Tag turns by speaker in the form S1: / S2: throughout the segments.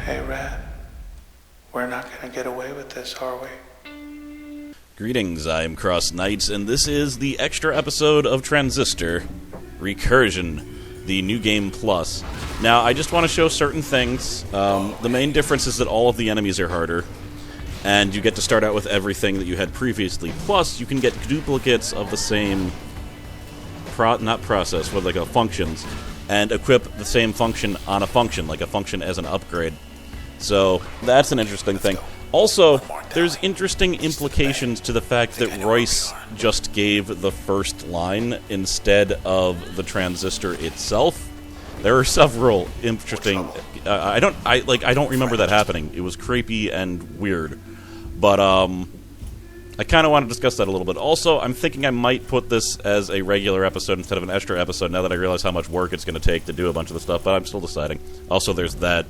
S1: Hey, Rat. We're not gonna get away with this, are we?
S2: Greetings, I'm CrossKnights, and this is the extra episode of Transistor, Recursion, the new game plus. Now, I just want to show certain things. The main difference is that all of the enemies are harder, and you get to start out with everything that you had previously. Plus, you can get duplicates of the same, functions, and equip the same function on a function, like a function as an upgrade. So, that's an interesting thing. Also, there's interesting implications to the fact that Royce just gave the first line instead of the transistor itself. There are several interesting... I don't remember that happening. It was creepy and weird. But, I kind of want to discuss that a little bit. Also, I'm thinking I might put this as a regular episode instead of an extra episode now that I realize how much work it's going to take to do a bunch of the stuff, but I'm still deciding. Also, there's that.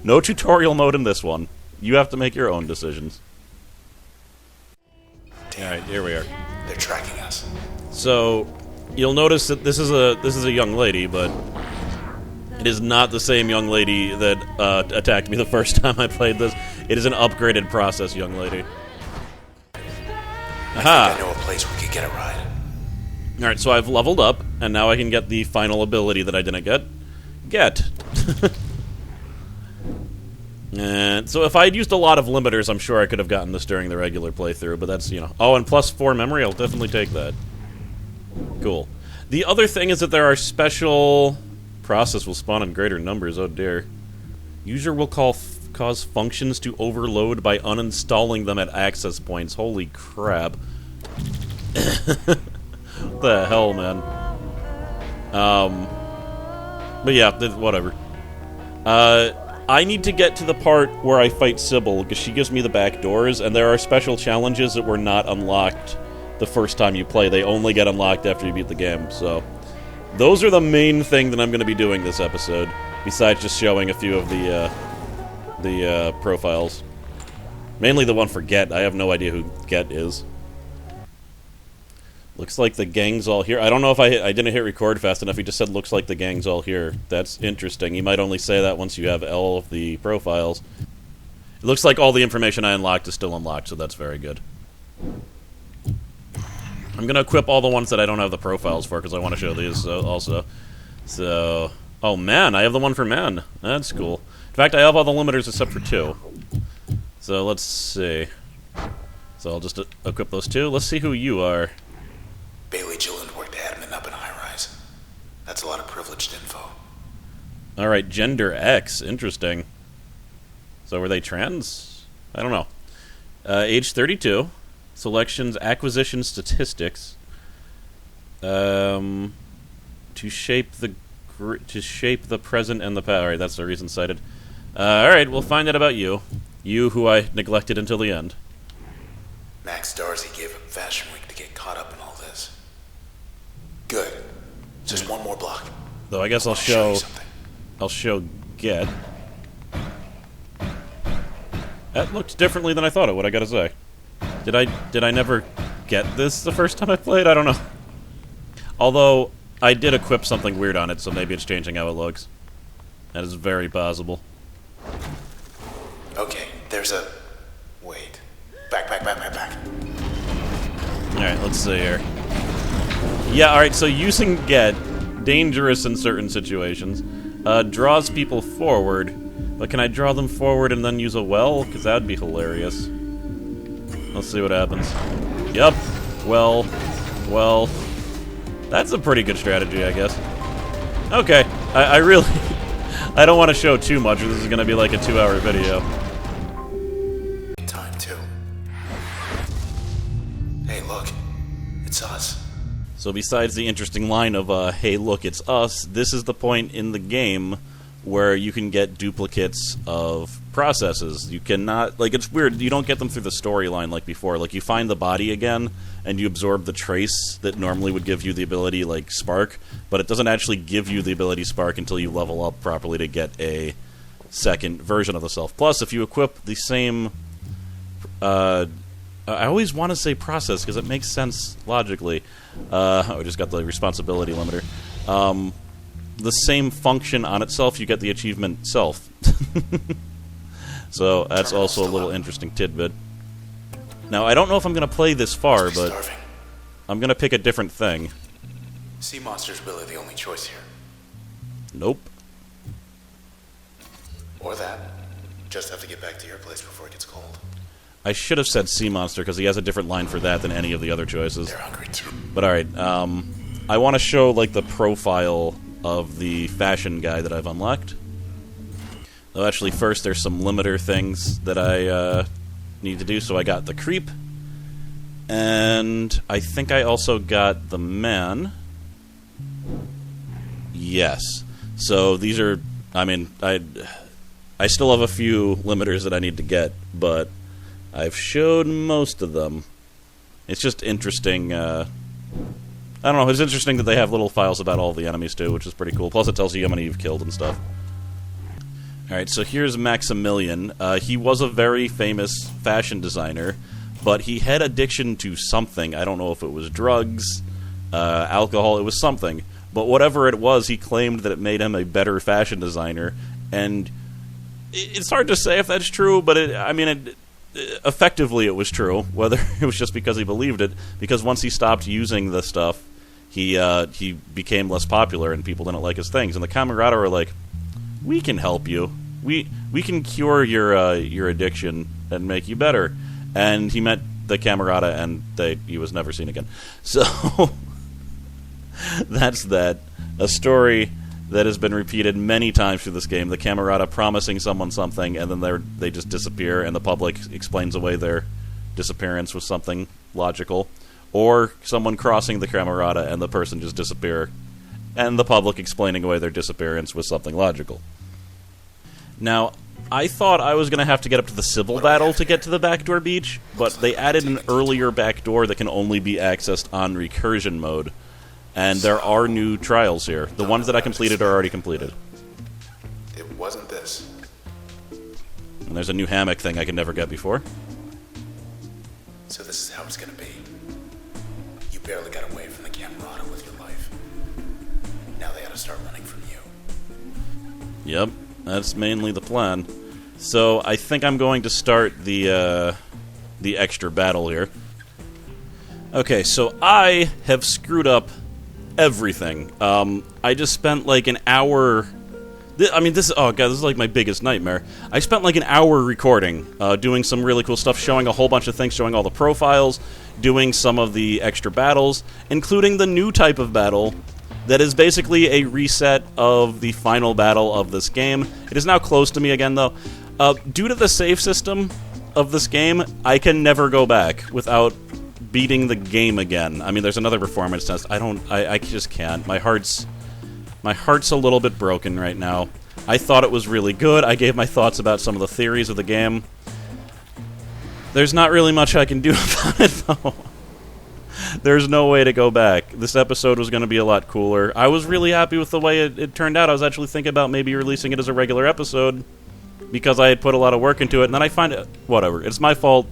S2: No tutorial mode in this one. You have to make your own decisions. Alright, here we are.
S3: They're tracking us.
S2: So, you'll notice that this is a young lady, but it is not the same young lady that attacked me the first time I played this. It is an upgraded process young lady. Aha!
S3: I think I know a place we could get a ride.
S2: Alright, so I've leveled up, and now I can get the final ability that I didn't get. And so if I had used a lot of limiters, I'm sure I could have gotten this during the regular playthrough, but that's, you know... Oh, and plus 4 memory, I'll definitely take that. Cool. The other thing is that there are special... Process will spawn in greater numbers, oh dear. User will cause functions to overload by uninstalling them at access points. Holy crap. What the hell, man? But yeah, whatever. I need to get to the part where I fight Sybil, because she gives me the back doors, and there are special challenges that were not unlocked the first time you play. They only get unlocked after you beat the game, so... Those are the main thing that I'm going to be doing this episode, besides just showing a few of the profiles. Mainly the one for Get. I have no idea who Get is. Looks like the gang's all here. I don't know if I didn't hit record fast enough. He just said, looks like the gang's all here. That's interesting. You might only say that once you have all of the profiles. It looks like all the information I unlocked is still unlocked, so that's very good. I'm going to equip all the ones that I don't have the profiles for, because I want to show these also. So... Oh, man, I have the one for men. That's cool. In fact, I have all the limiters except for 2. So, let's see. So, I'll just equip those 2. Let's see who you are.
S3: Bailey Gilland worked admin up in high-rise. That's a lot of privileged info.
S2: Alright, gender X. Interesting. So, were they trans? I don't know. Age 32. Selections, acquisition statistics. To shape the present and the past. Alright, that's the reason cited. Alright, we'll find out about you. You who I neglected until the end.
S3: Max Darcy gave up Fashion Week to get caught up in all this. Good. Just one more block.
S2: Though I guess I'll show Get. That looked differently than I thought it would, I gotta say. Did I never get this the first time I played? I don't know. Although, I did equip something weird on it, so maybe it's changing how it looks. That is very possible.
S3: Okay, there's a... Wait. Back.
S2: Alright, let's see here. Yeah, alright, so using Get, dangerous in certain situations, draws people forward, but can I draw them forward and then use a well? Because that would be hilarious. Let's see what happens. Yep. Well. That's a pretty good strategy, I guess. Okay. I really... I don't want to show too much, or this is going to be like a 2-hour video.
S3: Time, too. Hey, look. It's us.
S2: So besides the interesting line of, hey, look, it's us, this is the point in the game where you can get duplicates of processes. You cannot... Like, it's weird. You don't get them through the storyline like before. Like, you find the body again, and you absorb the trace that normally would give you the ability, like, Spark, but it doesn't actually give you the ability Spark until you level up properly to get a second version of the self. Plus, if you equip the same... I always want to say process, because it makes sense logically. I just got the responsibility limiter. The same function on itself, you get the achievement self. So that's also a little interesting tidbit. Now, I don't know if I'm going to play this far, but
S3: Starving.
S2: I'm going to pick a different thing.
S3: Sea monsters really the only choice here.
S2: Nope.
S3: Or that. Just have to get back to your place before it gets cold.
S2: I should have said sea monster, because he has a different line for that than any of the other choices.
S3: They're hungry too.
S2: But alright, I want to show, like, the profile of the fashion guy that I've unlocked. Though actually, first there's some limiter things that I need to do. So I got the creep, and I think I also got the man. Yes. So these are, I mean, I still have a few limiters that I need to get, but I've showed most of them. It's just interesting, I don't know, it's interesting that they have little files about all the enemies too, which is pretty cool. Plus it tells you how many you've killed and stuff. Alright, so here's Maximilian. He was a very famous fashion designer, but he had addiction to something. I don't know if it was drugs, alcohol, it was something. But whatever it was, he claimed that it made him a better fashion designer. And it's hard to say if that's true, but effectively it was true. Whether it was just because he believed it, because once he stopped using the stuff, he became less popular and people didn't like his things. And the Camerata were like, we can help you. We can cure your addiction and make you better. And he met the Camerata, and he was never seen again. So that's that. A story that has been repeated many times through this game. The Camerata promising someone something, and then they just disappear, and the public explains away their disappearance with something logical. Or someone crossing the Camerata, and the person just disappear, and the public explaining away their disappearance with something logical. Now, I thought I was going to have to get up to the civil battle to get to the backdoor beach, but they added an earlier backdoor that can only be accessed on recursion mode. And there are new trials here. The ones that I completed are already completed.
S3: It wasn't this.
S2: And there's a new hammock thing I could never get before.
S3: So this is how it's gonna be. You barely got away from the Camerata with your life. Now they gotta start running from you.
S2: Yep, that's mainly the plan. So I think I'm going to start the extra battle here. Okay, so I have screwed up everything. I just spent like an hour. This is like my biggest nightmare. I spent like an hour recording, doing some really cool stuff, showing a whole bunch of things, showing all the profiles, doing some of the extra battles, including the new type of battle that is basically a reset of the final battle of this game. It is now closed to me again, though. Due to the save system of this game, I can never go back without beating the game again. I mean, there's another performance test. I just can't. My heart's a little bit broken right now. I thought it was really good. I gave my thoughts about some of the theories of the game. There's not really much I can do about it, though. There's no way to go back. This episode was going to be a lot cooler. I was really happy with the way it turned out. I was actually thinking about maybe releasing it as a regular episode because I had put a lot of work into it, and then I find it... Whatever. It's my fault.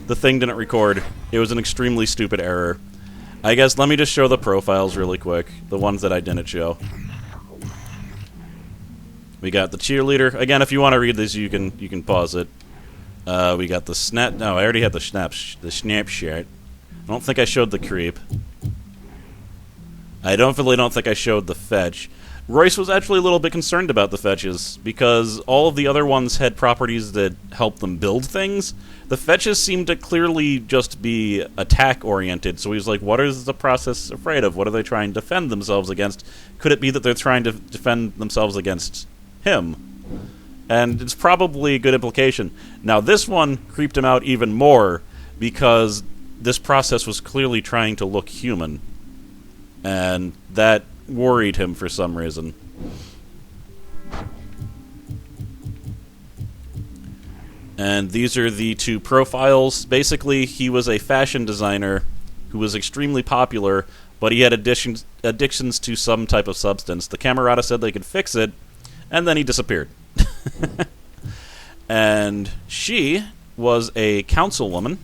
S2: The thing didn't record. It was an extremely stupid error. I guess let me just show the profiles really quick. The ones that I didn't show. We got the cheerleader. Again, if you want to read this, you can pause it. We got the snap... No, I already had the snapshot. I don't think I showed the creep. I don't think I showed the fetch. Royce was actually a little bit concerned about the fetches, because all of the other ones had properties that helped them build things. The fetches seemed to clearly just be attack-oriented, so he was like, what is the process afraid of? What are they trying to defend themselves against? Could it be that they're trying to defend themselves against him? And it's probably a good implication. Now, this one creeped him out even more, because this process was clearly trying to look human. And that worried him for some reason. And these are the two profiles. Basically, he was a fashion designer who was extremely popular, but he had addictions to some type of substance. The Camerata said they could fix it, and then he disappeared. And she was a councilwoman,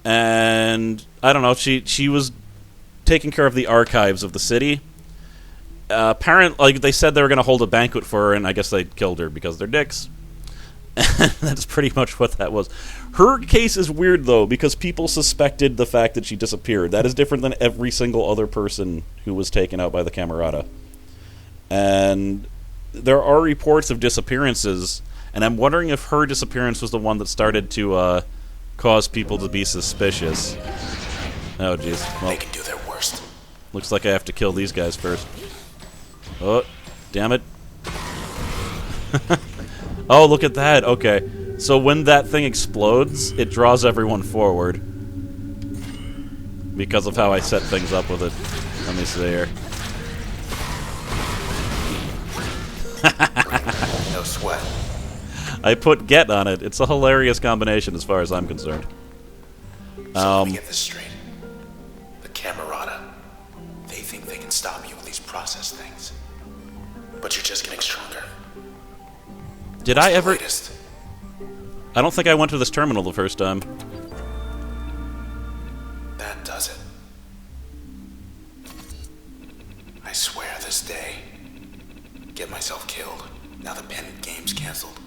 S2: and I don't know, she was taking care of the archives of the city. They said they were going to hold a banquet for her, and I guess they killed her because they're dicks. That's pretty much what that was. Her case is weird, though, because people suspected the fact that she disappeared. That is different than every single other person who was taken out by the Camerata. And there are reports of disappearances, and I'm wondering if her disappearance was the one that started to cause people to be suspicious. Oh, jeez. Well,
S3: They can do their worst.
S2: looks like I have to kill these guys first. Oh, damn it. Oh, look at that. Okay. So when that thing explodes, it draws everyone forward. Because of how I set things up with it. Let me see here.
S3: No sweat.
S2: I put get on it. It's a hilarious combination as far as I'm concerned.
S3: So let me get this straight. The Camerata, they think they can stop you with these process things. But you're just getting stronger.
S2: Did
S3: What's
S2: I
S3: the
S2: ever...
S3: latest?
S2: I don't think I went to this terminal the first time.
S3: That does it. I swear this day, get myself killed. Now the pen game's canceled.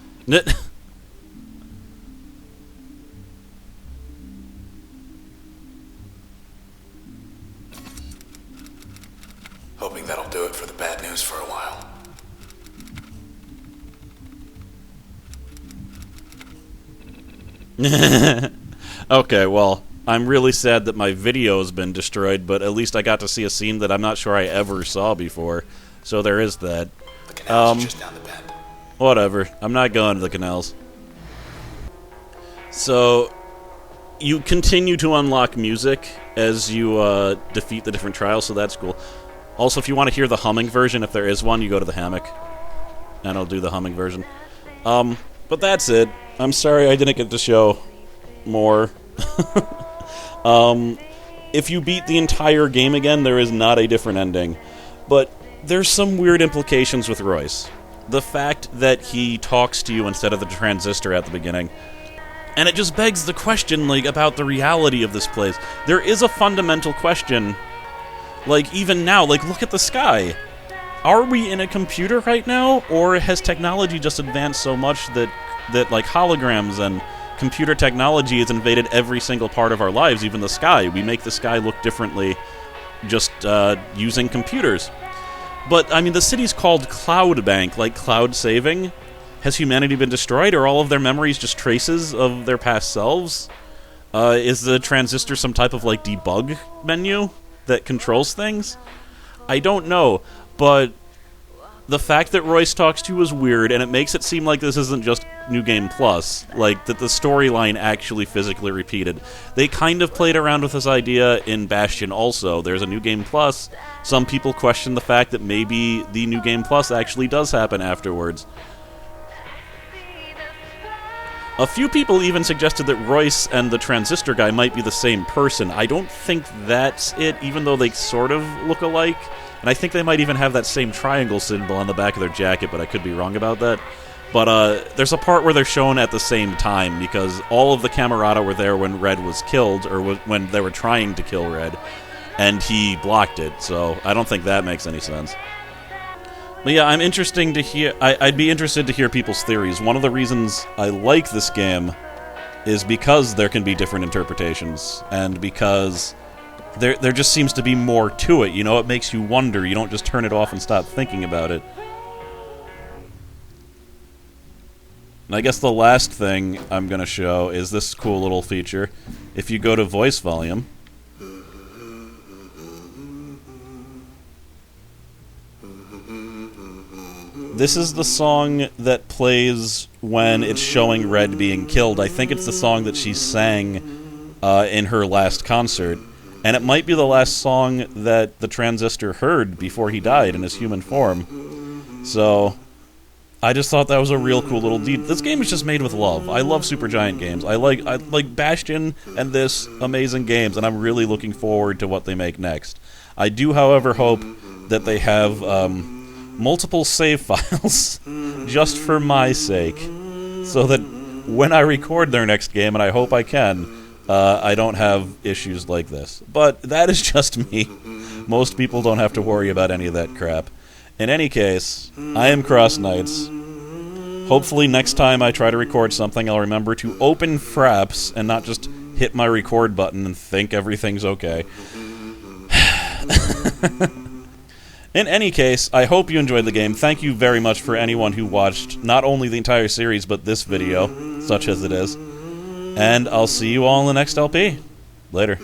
S3: Hoping that'll do it for the bad news for a while.
S2: Okay, well, I'm really sad that my video's been destroyed, but at least I got to see a scene that I'm not sure I ever saw before. So there is that.
S3: The canals are just down the bend.
S2: Whatever. I'm not going to the canals. So, you continue to unlock music as you defeat the different trials, so that's cool. Also, if you want to hear the humming version, if there is one, you go to the hammock. And I'll do the humming version. But that's it. I'm sorry I didn't get to show more. If you beat the entire game again, there is not a different ending. But there's some weird implications with Royce. The fact that he talks to you instead of the transistor at the beginning. And it just begs the question, like, about the reality of this place. There is a fundamental question, like, even now, like, look at the sky. Are we in a computer right now, or has technology just advanced so much that like, holograms and computer technology has invaded every single part of our lives, even the sky? We make the sky look differently just using computers. But, I mean, the city's called Cloud Bank, like cloud saving. Has humanity been destroyed? Are all of their memories just traces of their past selves? Is the transistor some type of, like, debug menu that controls things? I don't know, but the fact that Royce talks to you is weird, and it makes it seem like this isn't just New Game Plus, like, that the storyline actually physically repeated. They kind of played around with this idea in Bastion also. There's a New Game Plus. Some people question the fact that maybe the New Game Plus actually does happen afterwards. A few people even suggested that Royce and the Transistor guy might be the same person. I don't think that's it, even though they sort of look alike. And I think they might even have that same triangle symbol on the back of their jacket, but I could be wrong about that. But there's a part where they're shown at the same time, because all of the Camerata were there when Red was killed, or when they were trying to kill Red, and he blocked it, so I don't think that makes any sense. But yeah, I'm interesting to hear. I'd be interested to hear people's theories. One of the reasons I like this game is because there can be different interpretations, and because there just seems to be more to it. You know, it makes you wonder. You don't just turn it off and stop thinking about it. And I guess the last thing I'm going to show is this cool little feature. If you go to voice volume, this is the song that plays when it's showing Red being killed. I think it's the song that she sang in her last concert. And it might be the last song that the Transistor heard before he died in his human form. So I just thought that was a real cool little deed. This game is just made with love. I love Supergiant games. I like Bastion and this amazing games, and I'm really looking forward to what they make next. I do, however, hope that they have multiple save files just for my sake, so that when I record their next game, and I hope I can, I don't have issues like this. But that is just me. Most people don't have to worry about any of that crap. In any case, I am CrossKnights. Hopefully next time I try to record something, I'll remember to open Fraps and not just hit my record button and think everything's okay. In any case, I hope you enjoyed the game. Thank you very much for anyone who watched not only the entire series, but this video, such as it is. And I'll see you all in the next LP. Later.